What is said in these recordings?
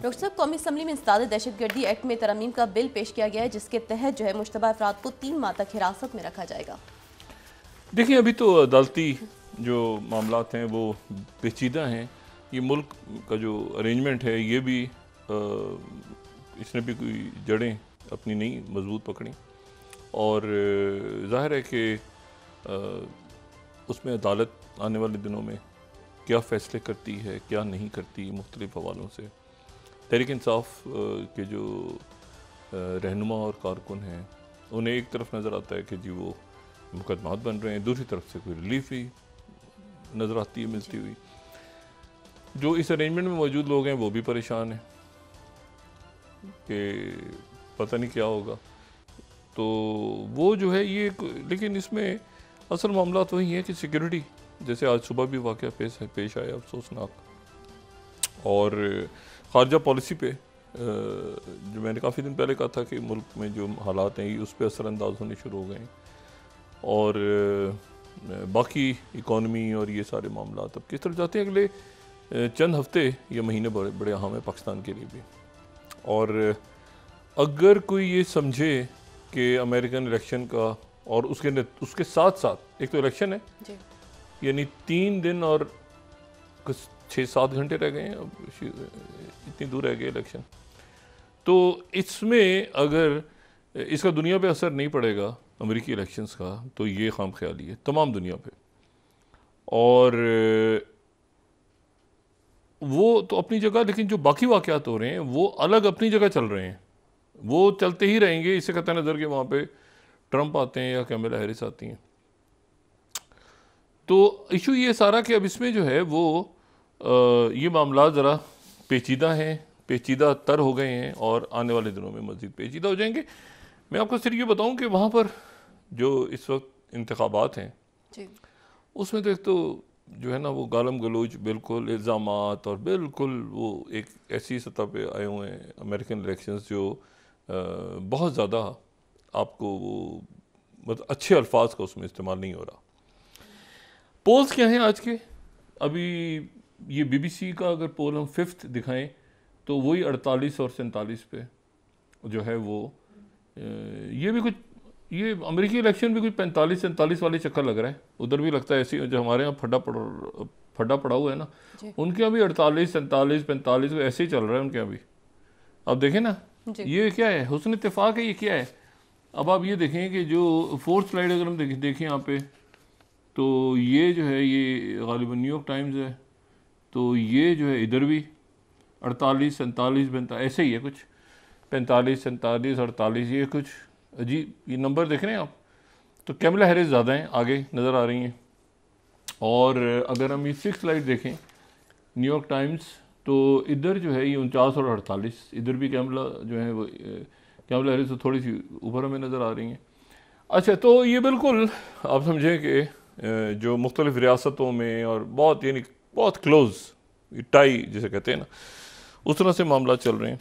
Doctor साहब, कौमी assembly में इंसदाद दहशतगर्दी एक्ट में तरमीम का बिल पेश किया गया है, जिसके तहत जो है मुश्तबा अफराद को 3 माह तक हिरासत में रखा जाएगा। देखिए, अभी तो अदालती जो मामलात हैं वो पेचीदा हैं। ये मुल्क का जो अरेंजमेंट है ये भी इसने भी कोई जड़ें अपनी नहीं मजबूत पकड़ी, और ज़ाहिर है कि उसमें अदालत आने वाले दिनों में क्या फ़ैसले करती है क्या नहीं करती, मुख्तलिफ़ हवालों से तहरीक इंसाफ के जो रहनुमा और कारकुन हैं उन्हें एक तरफ नज़र आता है कि जी वो मुकदमात बन रहे हैं, दूसरी तरफ से कोई रिलीफ ही नज़र आती है मिलती हुई। जो इस अरेंजमेंट में मौजूद लोग हैं वो भी परेशान हैं कि पता नहीं क्या होगा। तो वो जो है ये, लेकिन इसमें असल मामला तो वही है कि सिक्योरिटी, जैसे आज सुबह भी वाक़या पेश आया अफसोसनाक, और ख़ारजा पॉलिसी पे जो मैंने काफ़ी दिन पहले कहा था कि मुल्क में जो हालात हैं उस पर असरअंदाज होने शुरू हो गए हैं, और बाकी इकॉनमी और ये सारे मामला अब किस तरफ जाते हैं अगले चंद हफ्ते या महीने बड़े अहम है पाकिस्तान के लिए भी। और अगर कोई ये समझे कि अमेरिकन इलेक्शन का और उसके साथ साथ एक तो इलेक्शन है, यानी 3 दिन और कुछ 6-7 घंटे रह गए हैं, अब इतनी दूर रह गए इलेक्शन, तो इसमें अगर इसका दुनिया पे असर नहीं पड़ेगा अमेरिकी इलेक्शंस का, तो ये खाम ख्याली है तमाम दुनिया पे। और वो तो अपनी जगह, लेकिन जो बाकी वाक़यात हो रहे हैं वो अलग अपनी जगह चल रहे हैं, वो चलते ही रहेंगे। इससे कतई नज़र के वहाँ पे ट्रंप आते हैं या कैमला हैरिस आती हैं। तो इशू ये सारा कि अब इसमें जो है वो ये मामला ज़रा पेचीदा हैं, पेचीदा तर हो गए हैं और आने वाले दिनों में मज़ीद पेचीदा हो जाएंगे। मैं आपको सिर्फ ये बताऊं कि वहाँ पर जो इस वक्त इंतखाबात हैं उसमें तो एक तो जो है ना वो गालम गलोच, बिल्कुल इल्ज़ामात, और बिल्कुल वो एक ऐसी सतह पे आए हुए हैं अमेरिकन इलेक्शंस जो बहुत ज़्यादा आपको वो मतलब अच्छे अल्फाज का उसमें इस्तेमाल नहीं हो रहा। पोल्स क्या हैं आज के? अभी ये BBC का अगर पोल हम 5th दिखाएं तो वही 48 और 47 पे जो है वो ये भी कुछ, ये अमेरिकी इलेक्शन भी कुछ 45-47 वाले चक्कर लग रहा है। उधर भी लगता है ऐसे, जो हमारे यहाँ फड्डा पड़ा हुआ है ना, उनके यहाँ भी 48, 47, 45 ऐसे ही चल रहा है उनके यहाँ भी। अब देखें ना ये क्या है, हुस्न इत्तेफाक है, ये क्या है। अब आप ये देखें कि जो 4th स्लाइड अगर हम देखें यहाँ पे, तो ये जो है ये गालिबन न्यूयॉर्क टाइम्स है, तो ये जो है इधर भी 48, 47, 45 ऐसे ही है कुछ, 45, 47, 48, ये कुछ अजीब ये नंबर देख रहे हैं आप। तो कैमला हैरिस ज़्यादा हैं, आगे नज़र आ रही हैं। और अगर हम ये 6th स्लाइड देखें न्यूयॉर्क टाइम्स, तो इधर जो है ये 49 और 48, इधर भी कैमला जो है वो कैमला हैरिस तो थोड़ी सी ऊपर हमें नज़र आ रही हैं। अच्छा, तो ये बिल्कुल आप समझें कि जो मुख्तलिफ़ रियासतों में और बहुत यानी बहुत क्लोज टाई जिसे कहते हैं ना, उस तरह से मामला चल रहे हैं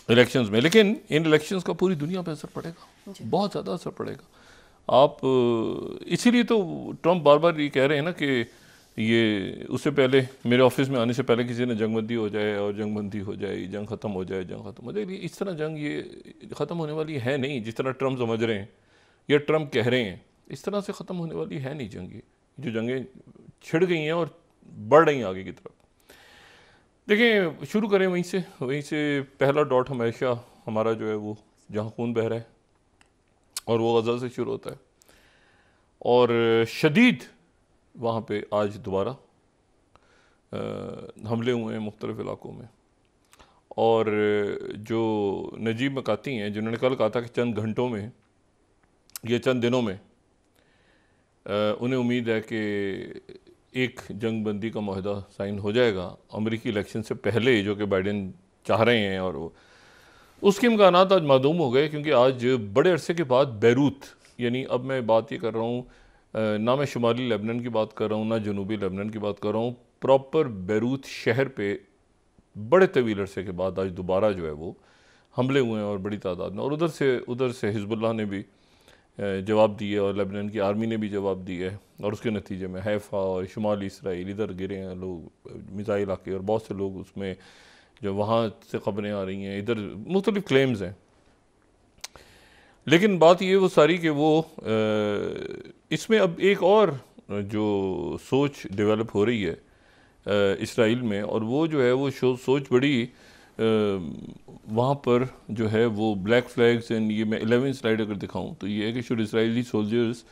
इलेक्शंस में। लेकिन इन इलेक्शंस का पूरी दुनिया पे असर पड़ेगा, बहुत ज़्यादा असर पड़ेगा। आप इसीलिए तो ट्रंप बार बार ये कह रहे हैं ना कि ये उससे पहले मेरे ऑफिस में आने से पहले किसी ने जंगबंदी हो जाए और जंगबंदी हो जाए, जंग ख़त्म हो जाए, जंग ख़त्म हो जाए। इस तरह जंग ये ख़त्म होने वाली है नहीं, जिस तरह ट्रंप समझ रहे हैं या ट्रंप कह रहे हैं, इस तरह से ख़त्म होने वाली है नहीं जंग। ये जो जंगें छिड़ गई हैं और बढ़ रही हैं आगे की तरफ। देखिए, शुरू करें वहीं से पहला डॉट हमेशा हमारा जो है वो जहाँ खून बह रहा है, और वो गज़ा से शुरू होता है। और शदीद वहाँ पे आज दोबारा हमले हुए हैं मुख्तलिफ़ इलाकों में। और जो नजीब मकाती हैं जिन्होंने कल कहा था कि चंद घंटों में या चंद दिनों में उन्हें उम्मीद है कि एक जंग बंदी का मुआहदा साइन हो जाएगा अमेरिकी इलेक्शन से पहले, जो कि बाइडेन चाह रहे हैं, और वो उसके इम्कानात आज मादूम हो गए, क्योंकि आज बड़े अरसे के बाद बैरूत, यानी अब मैं बात ये कर रहा हूँ ना मैं शुमाली लेबनान की बात कर रहा हूँ ना जनूबी लेबनान की बात कर रहा हूँ, प्रॉपर बैरूत शहर पे बड़े तवील अरसे के बाद आज दोबारा जो है वो हमले हुए हैं और बड़ी तादाद में। और उधर से हिजबुल्लाह ने भी जवाब दिए और लेबनान की आर्मी ने भी जवाब दिया है, और उसके नतीजे में हैफा और शुमाली इसराइल इधर गिरे हैं लोग, मिसाइल आके, और बहुत से लोग उसमें जो वहाँ से खबरें आ रही हैं, इधर मुख्तलिफ क्लेम्स हैं। लेकिन बात ये वो सारी कि वो इसमें अब एक और जो सोच डेवलप हो रही है इसराइल में, और वो जो है वो सोच बड़ी वहाँ पर जो है वो ब्लैक फ्लैग्स एंड ये मैं 11 स्लाइड अगर दिखाऊं तो ये है कि should Israeli soldiers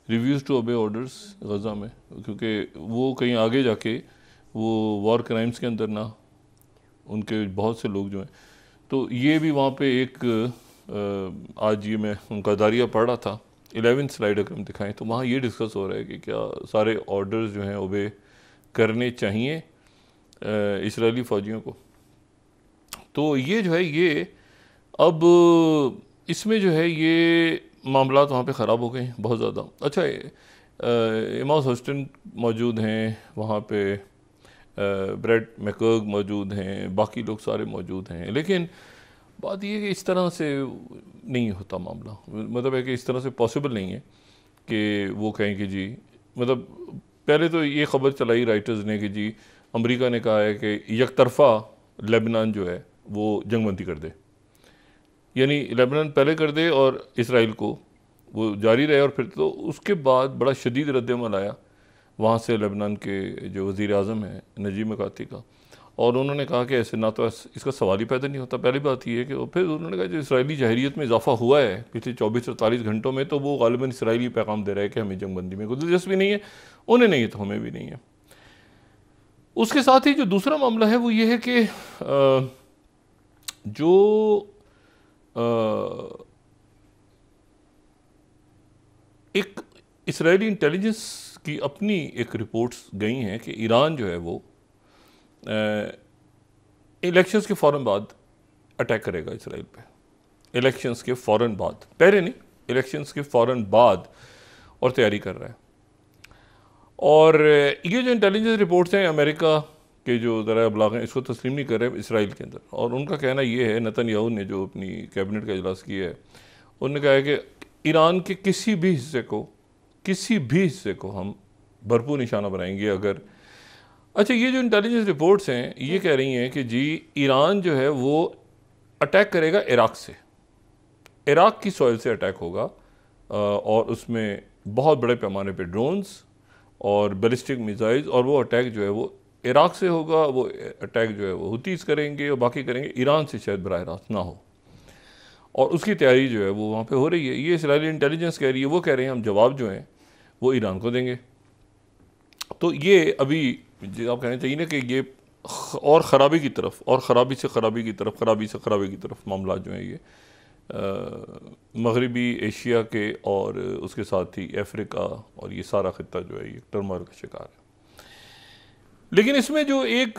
refuse to obey orders Gaza में, क्योंकि वो कहीं आगे जाके वो वॉर क्राइम्स के अंदर ना, उनके बहुत से लोग जो हैं, तो ये भी वहाँ पे एक आज ये मैं उनका दारिया पढ़ रहा था, 11 स्लाइड अगर हम दिखाएं तो वहाँ ये डिस्कस हो रहा है कि क्या सारे ऑर्डर्स जो हैं ओबे करने चाहिए इसराइली फ़ौजियों को। तो ये जो है ये अब इसमें जो है ये मामला वहाँ पे ख़राब हो गए हैं बहुत ज़्यादा। अच्छा, एमॉस होस्टन मौजूद हैं वहाँ पे, ब्रेट मैकर्ग मौजूद हैं, बाकी लोग सारे मौजूद हैं, लेकिन बात ये है कि इस तरह से नहीं होता मामला। मतलब है कि इस तरह से पॉसिबल नहीं है कि वो कहें कि जी, मतलब पहले तो ये ख़बर चलाई राइटर्स ने कि जी अमेरिका ने कहा है कि यकतरफ़ा लेबनान जो है वो जंगबंदी कर दे, यानी लेबनान पहले कर दे और इसराइल को वो जारी रहे। और फिर तो उसके बाद बड़ा शदीद रद्द-ए-अमल आया वहाँ से लेबनान के जो वज़ीर आज़म हैं नजीब मिकाती का, और उन्होंने कहा कि ऐसे ना तो इसका सवाल ही पैदा नहीं होता। पहली बात ये है कि फिर उन्होंने कहा जो इसराइली जहरीत में इजाफा हुआ है पिछले 24-48 घंटों में, तो वो गालिबन इसराइली पैगाम दे रहा है कि हमें जंगबंदी में कोई दिलचस्पी नहीं है, उन्हें नहीं है तो हमें भी नहीं है। उसके साथ ही जो दूसरा मामला है वो ये है कि जो एक इसराइली इंटेलिजेंस की अपनी एक रिपोर्ट्स गई हैं कि ईरान जो है वो इलेक्शंस के फ़ौरन बाद अटैक करेगा इसराइल पे। इलेक्शंस के फ़ौरन बाद, पहले नहीं, इलेक्शंस के फ़ौरन बाद, और तैयारी कर रहा है। और ये जो इंटेलिजेंस रिपोर्ट्स हैं अमेरिका के जो ज़रा अबलाग हैं इसको तस्लीम नहीं कर रहे इसराइल के अंदर, और उनका कहना ये है, नेतन्याहू ने जो अपनी कैबिनेट का इजलास किया है उन्होंने कहा है कि ईरान के किसी भी हिस्से को हम भरपूर निशाना बनाएंगे अगर। अच्छा, ये जो इंटेलिजेंस रिपोर्ट्स हैं ये कह रही हैं कि जी ईरान जो है वो अटैक करेगा इराक से, इराक की सॉइल से अटैक होगा, और उसमें बहुत बड़े पैमाने पे ड्रोन्स और बैलिस्टिक मिसाइल्स, और वो अटैक जो है वो इराक से होगा। वो अटैक जो है वो हुतीस करेंगे और बाकी करेंगे, ईरान से शायद बराह रास्त ना हो, और उसकी तैयारी जो है वो वहाँ पे हो रही है। ये इसराइली इंटेलिजेंस कह रही है, वो कह रहे हैं हम जवाब जो हैं वो ईरान को देंगे। तो ये अभी आप कहना चाहिए ना कि ये और ख़राबी की तरफ, और ख़राबी से ख़राबी की तरफ मामला जो हैं ये मगरबी एशिया के और उसके साथ ही अफ्रीका और ये सारा ख़ित्ता जो है ये टर्मोइल का शिकार है। लेकिन इसमें जो एक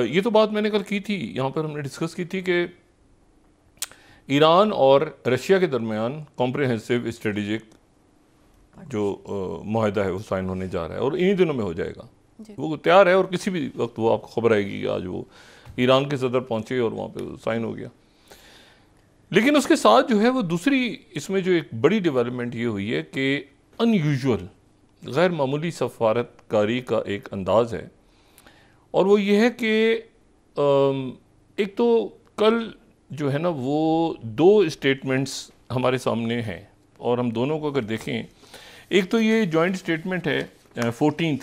ये तो बात मैंने कल की थी, यहाँ पर हमने डिस्कस की थी कि ईरान और रशिया के दरमियान कॉम्प्रिहेंसिव स्ट्रेटेजिक जो माहिदा है वो साइन होने जा रहा है, और इन्हीं दिनों में हो जाएगा। वो तैयार है और किसी भी वक्त वो आपको खबर आएगी। आज वो ईरान के सदर पहुँचे और वहाँ पे साइन हो गया। लेकिन उसके साथ जो है वो दूसरी इसमें जो एक बड़ी डेवलपमेंट ये हुई है कि अनयूजुअल गैर मामूली सफारतकारी का एक अंदाज़ है, और वो ये है कि एक तो कल जो है ना वो दो स्टेटमेंट्स हमारे सामने हैं, और हम दोनों को अगर देखें, एक तो ये जॉइंट स्टेटमेंट है 14th,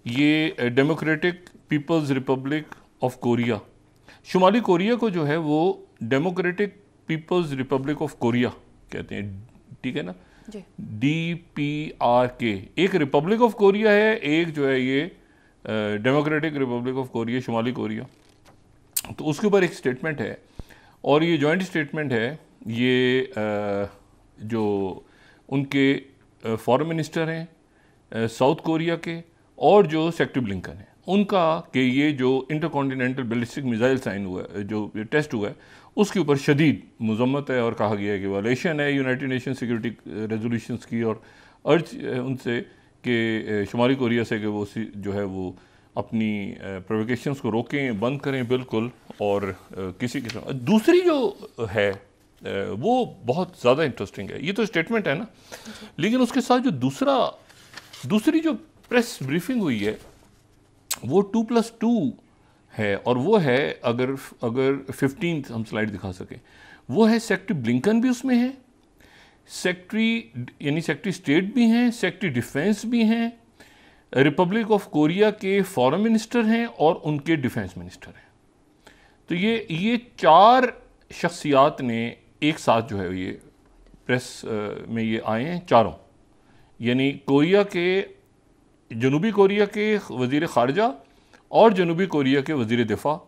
ये Democratic People's Republic of Korea, शुमाली कोरिया को जो है वो Democratic People's Republic of Korea कहते हैं, ठीक है ना, DPRK। एक रिपब्लिक ऑफ कोरिया है, एक जो है ये डेमोक्रेटिक रिपब्लिक ऑफ कोरिया, शुमाली कोरिया। तो उसके ऊपर एक स्टेटमेंट है, और ये जॉइंट स्टेटमेंट है, ये जो उनके फॉरेन मिनिस्टर हैं साउथ कोरिया के और जो सेक्रेटरी ब्लिंकन है उनका, कि ये जो इंटरकॉन्टिनेंटल बैलिस्टिक मिसाइल साइन हुआ है, जो टेस्ट हुआ है, उसके ऊपर शदीद मजम्मत है, और कहा गया है कि वायलेशन है यूनाइटेड नेशन सिक्योरिटी रेजोल्यूशंस की, और अर्ज उनसे कि शुमाली कोरिया से कि वो जो है वो अपनी प्रोवोकेशंस को रोकें, बंद करें बिल्कुल, और किसी किस्म। दूसरी जो है वो बहुत ज़्यादा इंटरेस्टिंग है। ये तो स्टेटमेंट है ना, लेकिन उसके साथ जो दूसरी जो प्रेस ब्रीफिंग हुई है वो 2+2 है, और वो है, अगर 15 हम स्लाइड दिखा सकें, वो है सेक्रेटरी ब्लिंकन भी उसमें है, सेक्रेटरी स्टेट भी हैं, सेक्रेटरी डिफेंस भी हैं, रिपब्लिक ऑफ कोरिया के फॉरेन मिनिस्टर हैं और उनके डिफेंस मिनिस्टर हैं। तो ये 4 शख्सियात ने एक साथ जो है ये प्रेस में ये आए हैं चारों, यानी जनूबी कोरिया के वज़ीर ख़ारजा और जनूबी कोरिया के वज़ीर दिफा,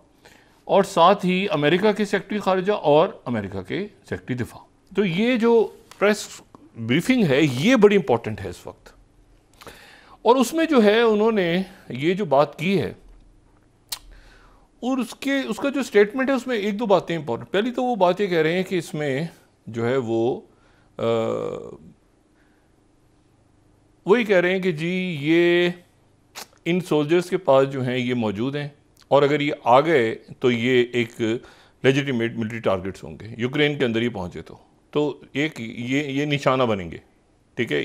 और साथ ही अमेरिका के सेक्रेटरी ख़ारजा और अमेरिका के सेक्रेटरी दिफा। तो ये जो प्रेस ब्रीफिंग है ये बड़ी इंपॉर्टेंट है इस वक्त, और उसमें जो है उन्होंने ये जो बात की है और उसका जो स्टेटमेंट है उसमें 1-2 बातें इंपॉर्टेंट। पहली तो वो बात ये कह रहे हैं कि इसमें जो है वही कह रहे हैं कि जी ये इन सोल्जर्स के पास जो हैं ये मौजूद हैं, और अगर ये आ गए तो ये एक लेजिटिमेट मिलिट्री टारगेट्स होंगे यूक्रेन के अंदर ही पहुंचे तो एक ये निशाना बनेंगे, ठीक है।